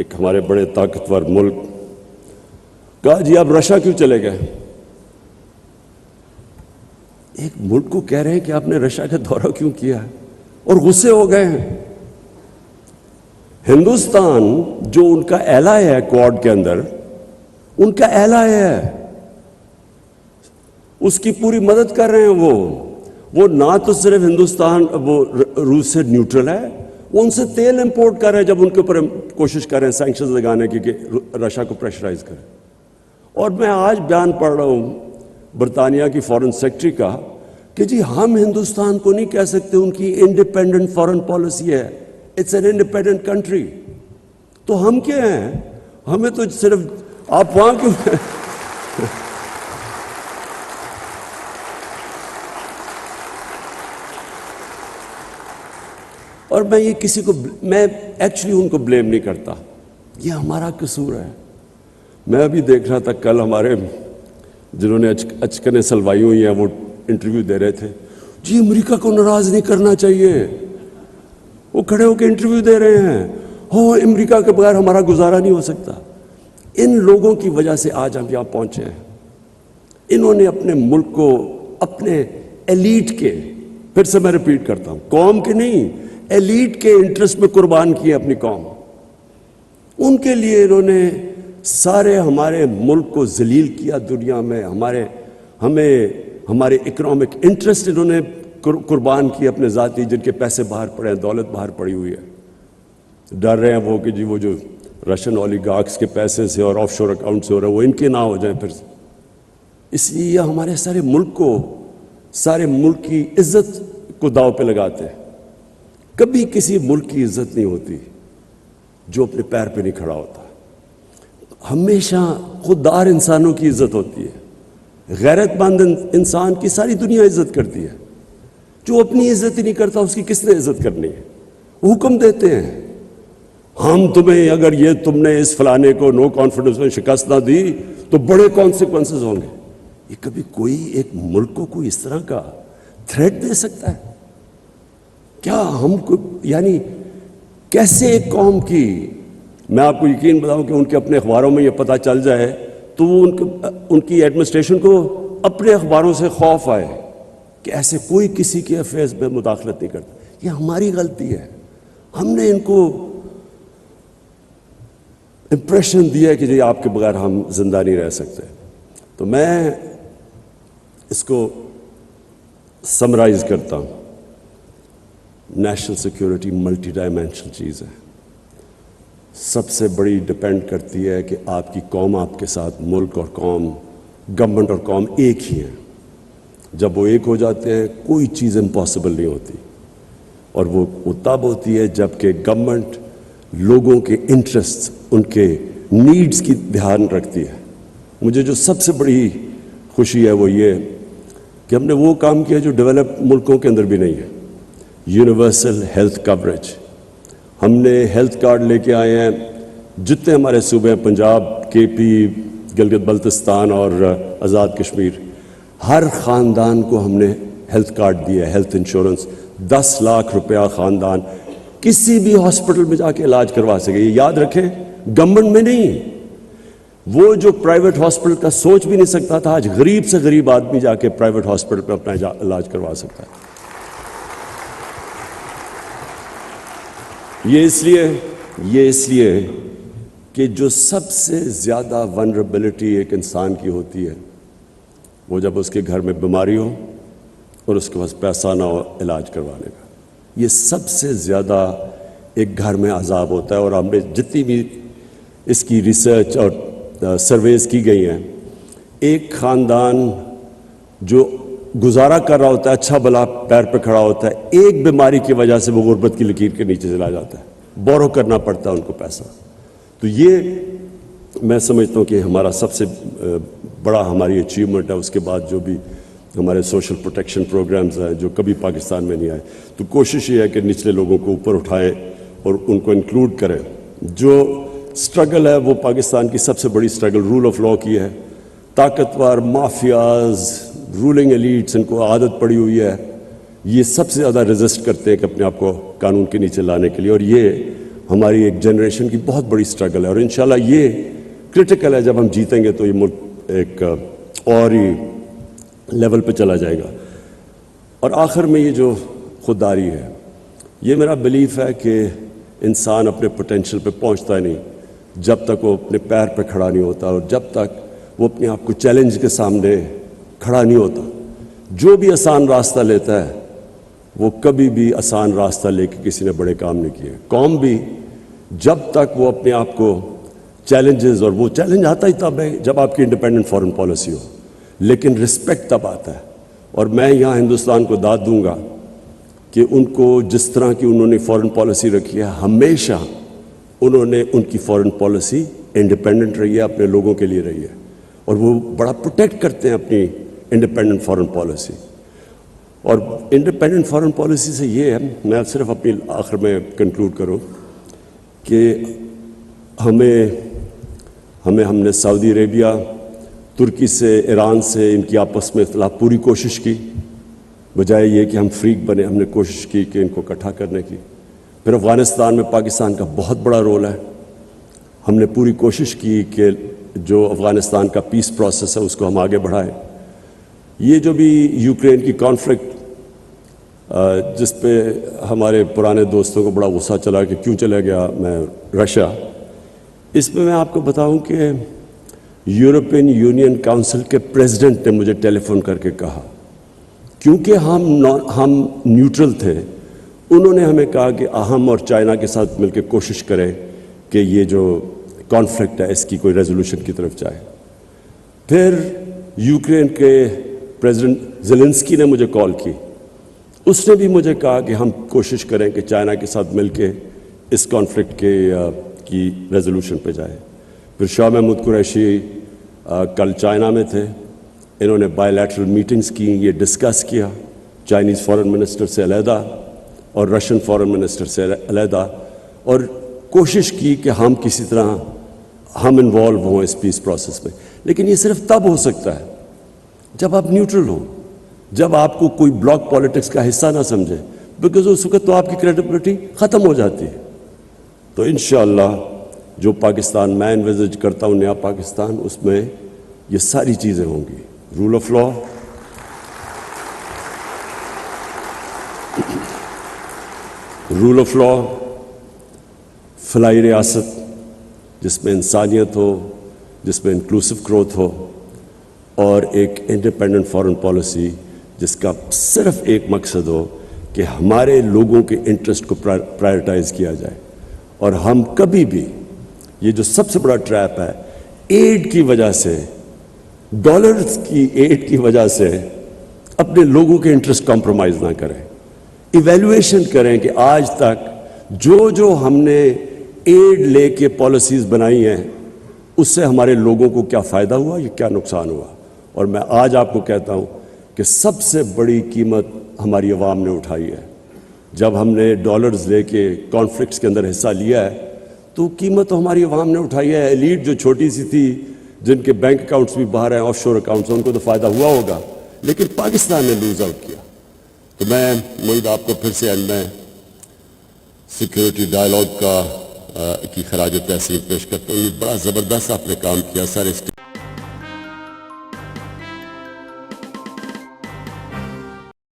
ایک ہمارے بڑے طاقتور ملک، کہا جی آپ رشیا کیوں چلے گئے؟ ایک ملک کو کہہ رہے ہیں کہ آپ نے رشیا کا دورہ کیوں کیا ہے، اور غصے ہو گئے ہیں۔ ہندوستان جو ان کا ایلائی ہے کوڈ کے اندر، ان کا ایلائی ہے، اس کی پوری مدد کر رہے ہیں۔ وہ نہ تو صرف ہندوستان وہ روس سے نیوٹرل ہے، وہ ان سے تیل امپورٹ کر رہے ہیں جب ان کے اوپر کوشش کر رہے ہیں سینکشنز لگانے کی کہ رشیا کو پریشرائز کریں۔ اور میں آج بیان پڑھ رہا ہوں برطانیہ کی فارن سیکرٹری کا کہ جی ہم ہندوستان کو نہیں کہہ سکتے ان کی انڈیپینڈنٹ فارن پالیسی ہے، اٹس این انڈیپینڈنٹ کنٹری۔ تو ہم کیا ہیں؟ ہمیں تو صرف آپ وہاں کیوں اور میں یہ کسی کو میں ایکچولی ان کو بلیم نہیں کرتا، یہ ہمارا قصور ہے۔ میں ابھی دیکھ رہا تھا کل ہمارے جنہوں نے اچکنیں سلوائی ہوئی ہیں وہ انٹرویو دے رہے تھے، جی امریکہ کو ناراض نہیں کرنا چاہیے، وہ کھڑے ہو کے انٹرویو دے رہے ہیں، ہو امریکہ کے بغیر ہمارا گزارا نہیں ہو سکتا۔ ان لوگوں کی وجہ سے آج ہم یہاں پہنچے ہیں۔ انہوں نے اپنے ملک کو اپنے ایلیٹ کے، پھر سے میں ریپیٹ کرتا ہوں، قوم کے نہیں، ایلیٹ کے انٹرسٹ میں قربان کی اپنی قوم۔ ان کے لیے انہوں نے سارے ہمارے ملک کو ذلیل کیا دنیا میں، ہمارے اکنامک انٹرسٹ انہوں نے قربان کیے اپنے ذاتی، جن کے پیسے باہر پڑے ہیں، دولت باہر پڑی ہوئی ہے۔ ڈر رہے ہیں وہ کہ جی وہ جو رشین اولیگارکس کے پیسے سے اور آف شور اکاؤنٹ سے ہو رہا ہے وہ ان کے نہ ہو جائیں پھر سے۔ اس لیے یہ ہمارے سارے ملک کی عزت کو داؤ پہ لگاتے ہیں۔ کبھی کسی ملک کی عزت نہیں ہوتی جو اپنے پیر پہ نہیں کھڑا ہوتا۔ ہمیشہ خوددار انسانوں کی عزت ہوتی ہے۔ غیرت مند انسان کی ساری دنیا عزت کرتی ہے۔ جو اپنی عزت ہی نہیں کرتا اس کی کس نے عزت کرنی ہے؟ وہ حکم دیتے ہیں، ہم تمہیں اگر یہ تم نے اس فلانے کو نو کانفیڈنس میں شکست نہ دی تو بڑے کانسیکوینسز ہوں گے۔ یہ کبھی کوئی ایک ملک کو کوئی اس طرح کا تھریٹ دے سکتا ہے؟ کیا ہم کو یعنی کیسے ایک قوم کی، میں آپ کو یقین بتاؤں کہ ان کے اپنے اخباروں میں یہ پتہ چل جائے تو وہ ان کی ایڈمنسٹریشن کو اپنے اخباروں سے خوف آئے کہ ایسے کوئی کسی کے افیئرز میں مداخلت نہیں کرتا۔ یہ ہماری غلطی ہے، ہم نے ان کو امپریشن دیا کہ جی آپ کے بغیر ہم زندہ نہیں رہ سکتے۔ تو میں اس کو سمرائز کرتا ہوں، نیشنل سیکیورٹی ملٹی ڈائمینشنل چیز ہے۔ سب سے بڑی ڈپینڈ کرتی ہے کہ آپ کی قوم آپ کے ساتھ، ملک اور قوم، گورنمنٹ اور قوم ایک ہی ہیں۔ جب وہ ایک ہو جاتے ہیں کوئی چیز امپاسبل نہیں ہوتی، اور وہ تب ہوتی ہے جب کہ گورنمنٹ لوگوں کے انٹرسٹ، ان کے نیڈز کی دھیان رکھتی ہے۔ مجھے جو سب سے بڑی خوشی ہے وہ یہ کہ ہم نے وہ کام کیا جو ڈیولپ ملکوں کے اندر بھی نہیں ہے، یونیورسل ہیلتھ کوریج۔ ہم نے ہیلتھ کارڈ لے کے آئے ہیں، جتنے ہمارے صوبے ہیں، پنجاب، کے پی، گلگت بلتستان اور آزاد کشمیر، ہر خاندان کو ہم نے ہیلتھ کارڈ دیا ہے، ہیلتھ انشورنس۔ 10 لاکھ روپیہ خاندان کسی بھی ہاسپٹل میں جا کے علاج کروا سکے۔ یہ یاد رکھیں، گورنمنٹ میں نہیں، وہ جو پرائیویٹ ہاسپٹل کا سوچ بھی نہیں سکتا تھا، آج غریب سے غریب آدمی جا کے پرائیویٹ ہاسپٹل پہ اپنا علاج کروا سکتا ہے۔ یہ اس لیے کہ جو سب سے زیادہ ونربلٹی ایک انسان کی ہوتی ہے وہ جب اس کے گھر میں بیماری ہو اور اس کے پاس پیسہ نہ ہو علاج کروانے کا، یہ سب سے زیادہ ایک گھر میں عذاب ہوتا ہے۔ اور ہم نے جتنی بھی اس کی ریسرچ اور سرویز کی گئی ہیں، ایک خاندان جو گزارا کر رہا ہوتا ہے، اچھا بھلا پیر پہ کھڑا ہوتا ہے، ایک بیماری کی وجہ سے وہ غربت کی لکیر کے نیچے چلا جاتا ہے، بورو کرنا پڑتا ہے ان کو پیسہ۔ تو یہ میں سمجھتا ہوں کہ ہمارا سب سے بڑا ہماری اچیومنٹ ہے۔ اس کے بعد جو بھی ہمارے سوشل پروٹیکشن پروگرامز ہیں جو کبھی پاکستان میں نہیں آئے، تو کوشش یہ ہے کہ نچلے لوگوں کو اوپر اٹھائیں اور ان کو انکلوڈ کریں۔ جو سٹرگل ہے وہ پاکستان کی سب سے بڑی سٹرگل رول آف لاء کی ہے۔ طاقتور مافیاز، رولنگ ایلیٹس، ان کو عادت پڑی ہوئی ہے، یہ سب سے زیادہ ریزسٹ کرتے ہیں کہ اپنے آپ کو قانون کے نیچے لانے کے لیے، اور یہ ہماری ایک جنریشن کی بہت بڑی سٹرگل ہے، اور انشاءاللہ یہ کرٹیکل ہے. جب ہم جیتیں گے تو یہ ملک ایک اور ہی لیول پہ چلا جائے گا. اور آخر میں یہ جو خودداری ہے، یہ میرا بلیف ہے کہ انسان اپنے پوٹینشیل پہ پہنچتا ہی نہیں جب تک وہ اپنے پیر پہ کھڑا نہیں ہوتا، اور جب تک وہ اپنے آپ کو چیلنج کے سامنے کھڑا نہیں ہوتا. جو بھی آسان راستہ لیتا ہے وہ کبھی بھی آسان راستہ لے کے کسی نے بڑے کام نہیں کیے. قوم بھی جب تک وہ اپنے آپ کو چیلنجز، اور وہ چیلنج آتا ہی تب ہے جب آپ کی انڈیپینڈنٹ فارن پالیسی ہو، لیکن رسپیکٹ تب آتا ہے. اور میں یہاں ہندوستان کو داد دوں گا کہ ان کو جس طرح کی انہوں نے فارن پالیسی رکھی ہے، ہمیشہ انہوں نے ان کی فارن پالیسی انڈیپینڈنٹ رہی ہے، اپنے لوگوں کے لیے رہی ہے، اور وہ بڑا پروٹیکٹ کرتے ہیں اپنی انڈیپینڈنٹ فارن پالیسی. اور انڈیپینڈنٹ فارن پالیسی سے یہ ہے، میں صرف اپنی آخر میں کنکلوڈ کروں کہ ہم نے سعودی عربیہ، ترکی سے، ایران سے، ان کی آپس میں اختلاف پوری کوشش کی، بجائے یہ کہ ہم فریق بنے. ہم نے کوشش کی کہ ان کو اکٹھا کرنے کی. پھر افغانستان میں پاکستان کا بہت بڑا رول ہے. ہم نے پوری کوشش کی کہ جو افغانستان کا پیس پروسیس ہے اس کو ہم آگے بڑھائیں. یہ جو بھی یوکرین کی کانفلکٹ جس پہ ہمارے پرانے دوستوں کو بڑا غصہ چلا کہ کیوں چلا گیا میں رشیا، اس میں آپ کو بتاؤں کہ یورپین یونین کاؤنسل کے پریزیڈنٹ نے مجھے ٹیلی فون کر کے کہا، کیونکہ ہم نیوٹرل تھے، انہوں نے ہمیں کہا کہ ہم اور چائنا کے ساتھ مل کے کوشش کریں کہ یہ جو کانفلکٹ ہے اس کی کوئی ریزولوشن کی طرف جائے. پھر یوکرین کے پریزیڈنٹ زیلنسکی نے مجھے کال کی، اس نے بھی مجھے کہا کہ ہم کوشش کریں کہ چائنا کے ساتھ مل کے اس کانفلکٹ کی ریزولوشن پہ جائیں. پھر شاہ محمود قریشی کل چائنا میں تھے، انہوں نے بائی لیٹرل میٹنگز کی، یہ ڈسکس کیا چائنیز فارن منسٹر سے علیحدہ اور رشین فارن منسٹر سے علیحدہ، اور کوشش کی کہ ہم کسی طرح ہم انوالو ہوں اس پیس پروسیس میں. لیکن یہ صرف تب ہو سکتا ہے جب آپ نیوٹرل ہوں، جب آپ کو کوئی بلاک پالیٹکس کا حصہ نہ سمجھے، بیکاز اس وقت تو آپ کی کریڈیبلٹی ختم ہو جاتی ہے. تو انشاءاللہ جو پاکستان میں انویزج کرتا ہوں، نیا پاکستان، اس میں یہ ساری چیزیں ہوں گی. Rule of law, rule of law, فلاحی ریاست جس میں انسانیت ہو، جس میں انکلوسو گروتھ ہو، اور ایک انڈیپینڈنٹ فارن پالیسی جس کا صرف ایک مقصد ہو کہ ہمارے لوگوں کے انٹرسٹ کو پرائرٹائز کیا جائے. اور ہم کبھی بھی یہ جو سب سے بڑا ٹریپ ہے، ایڈ کی وجہ سے، ڈالرز کی ایڈ کی وجہ سے اپنے لوگوں کے انٹرسٹ کمپرومائز نہ کریں. ایویلویشن کریں کہ آج تک جو ہم نے ایڈ لے کے پالیسیز بنائی ہیں اس سے ہمارے لوگوں کو کیا فائدہ ہوا، یا کیا نقصان ہوا. اور میں آج آپ کو کہتا ہوں کہ سب سے بڑی قیمت ہماری عوام نے اٹھائی ہے. جب ہم نے ڈالرز لے کے کانفلکٹس کے اندر حصہ لیا ہے تو قیمت ہماری عوام نے اٹھائی ہے. ایلیٹ جو چھوٹی سی تھی، جن کے بینک اکاؤنٹس بھی باہر ہیں، آف شور اکاؤنٹس، ان کو تو فائدہ ہوا ہوگا، لیکن پاکستان نے لوز آؤٹ کیا. تو میں معید آپ کو پھر سے اینڈ میں سیکیورٹی ڈائلاگ کی خراج تحسین پیش کرتا ہوں. یہ بڑا زبردست آپ نے کام کیا سارے اسٹیٹ